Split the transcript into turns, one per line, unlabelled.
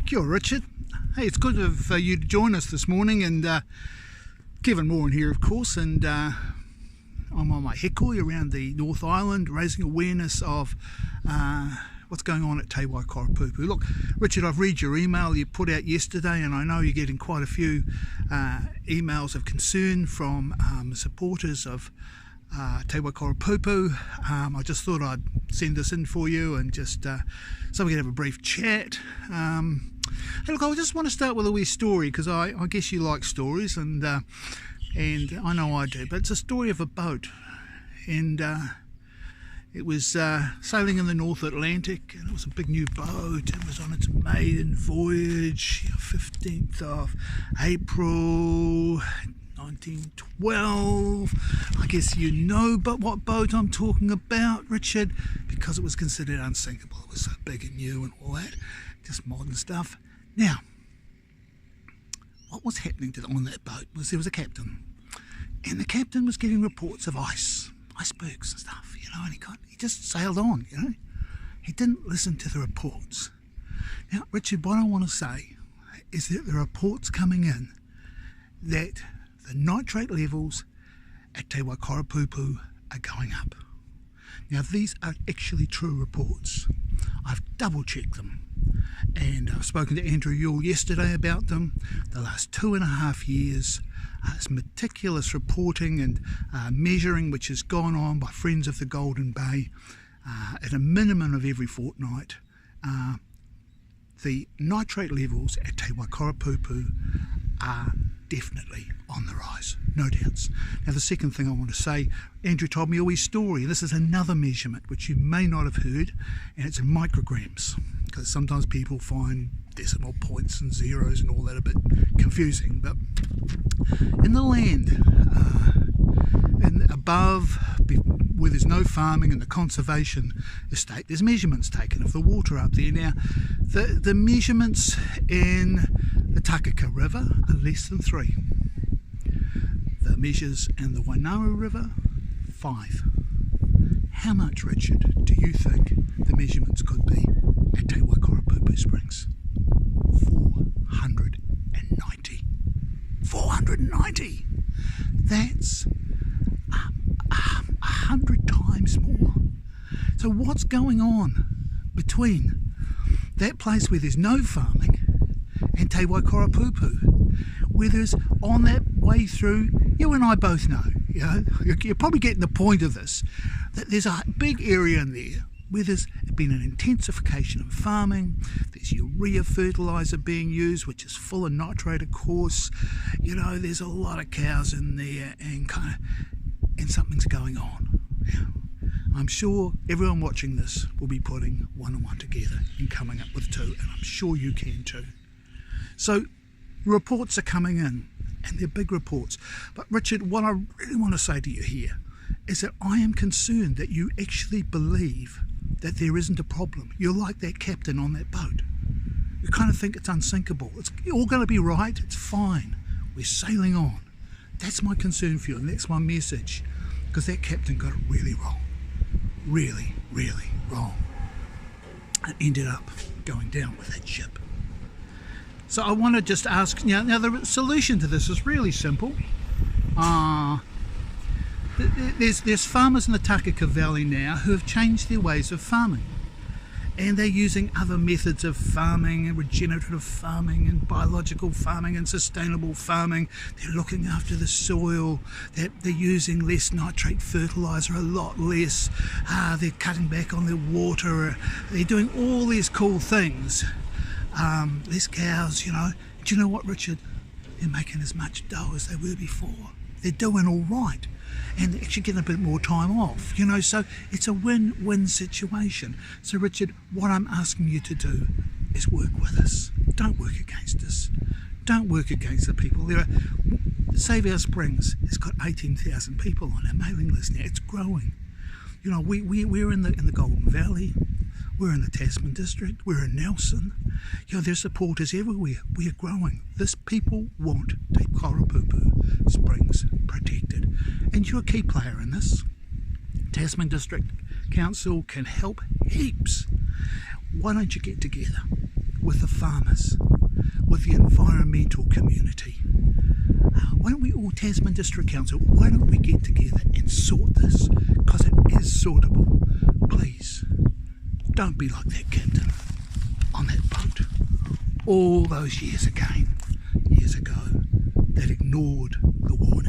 Kia ora, Richard. Hey, it's good of you to join us this morning, and Kevin Moore here, of course, and I'm on my hekoi around the North Island, raising awareness of what's going on at Te Waikarepupu. Look, Richard, I've read your email you put out yesterday, and I know you're getting quite a few emails of concern from supporters of Te Waikarepupu. I just thought I'd send this in for you and just so we can have a brief chat. Hey, look, I just want to start with a wee story, because I guess you like stories, and I know I do, but it's a story of a boat, and it was sailing in the North Atlantic, and it was a big new boat. It was on its maiden voyage, 15th of April 1912. I guess you know but what boat I'm talking about, Richard, because it was considered unsinkable. It was so big and new and all that, just modern stuff. Now, what was happening on that boat was there was a captain, and the captain was getting reports of icebergs and stuff, and he just sailed on, He didn't listen to the reports. Now, Richard, what I want to say is that the reports coming in that the nitrate levels at Te Waikarepupu are going up. Now, these are actually true reports. I've double-checked them, and I've spoken to Andrew Yule yesterday about them. The last 2.5 years, it's meticulous reporting and measuring which has gone on by Friends of the Golden Bay at a minimum of every fortnight. The nitrate levels at Te Waikarepupu are definitely on the rise, no doubts. Now, the second thing I want to say, Andrew told me a wee story. This is another measurement which you may not have heard, and it's in micrograms, because sometimes people find decimal points and zeros and all that a bit confusing. But in the land and above, where there's no farming and the conservation estate, there's measurements taken of the water up there. Now, the measurements in the Takaka River are less than 3. The measures in the Wainara River, 5. How much, Richard, do you think the measurements could be at Te Waikarepupu Springs? 490. 490! That's 100 times more. So what's going on between that place where there's no farming and Te Waikarepupu, where there's, on that way through, you and I both know, you're probably getting the point of this, that there's a big area in there where there's been an intensification of farming. There's urea fertiliser being used, which is full of nitrate, of course. There's a lot of cows in there, and something's going on. I'm sure everyone watching this will be putting one and one together and coming up with 2, and I'm sure you can too. So reports are coming in, and they're big reports. But Richard, what I really want to say to you here is that I am concerned that you actually believe that there isn't a problem. You're like that captain on that boat. You kind of think it's unsinkable. It's all going to be right. It's fine. We're sailing on. That's my concern for you, and that's my message, because that captain got it really wrong. Really, really wrong. And ended up going down with that ship. So I want to just ask, now the solution to this is really simple. There's farmers in the Takaka Valley now who have changed their ways of farming, and they're using other methods of farming, and regenerative farming and biological farming and sustainable farming. They're looking after the soil. They're using less nitrate fertiliser, a lot less. They're cutting back on their water. They're doing all these cool things. Less cows, Do you know what, Richard? They're making as much dough as they were before. They're doing all right, and they're actually getting a bit more time off, so it's a win-win situation. So, Richard, what I'm asking you to do is work with us. Don't work against us. Don't work against the people. Save Our Springs has got 18,000 people on our mailing list now. It's growing. We're in the Golden Valley. We're in the Tasman district. We're in Nelson. There's supporters everywhere. We are growing. This people want Te Waikarepupu Springs protected. And you're a key player in this. Tasman District Council can help heaps. Why don't you get together? with the farmers, with the environmental community. Why don't we all, Tasman District Council, why don't we get together and sort this? Because it is sortable. Please, don't be like that captain on that boat all those years ago that ignored the warning.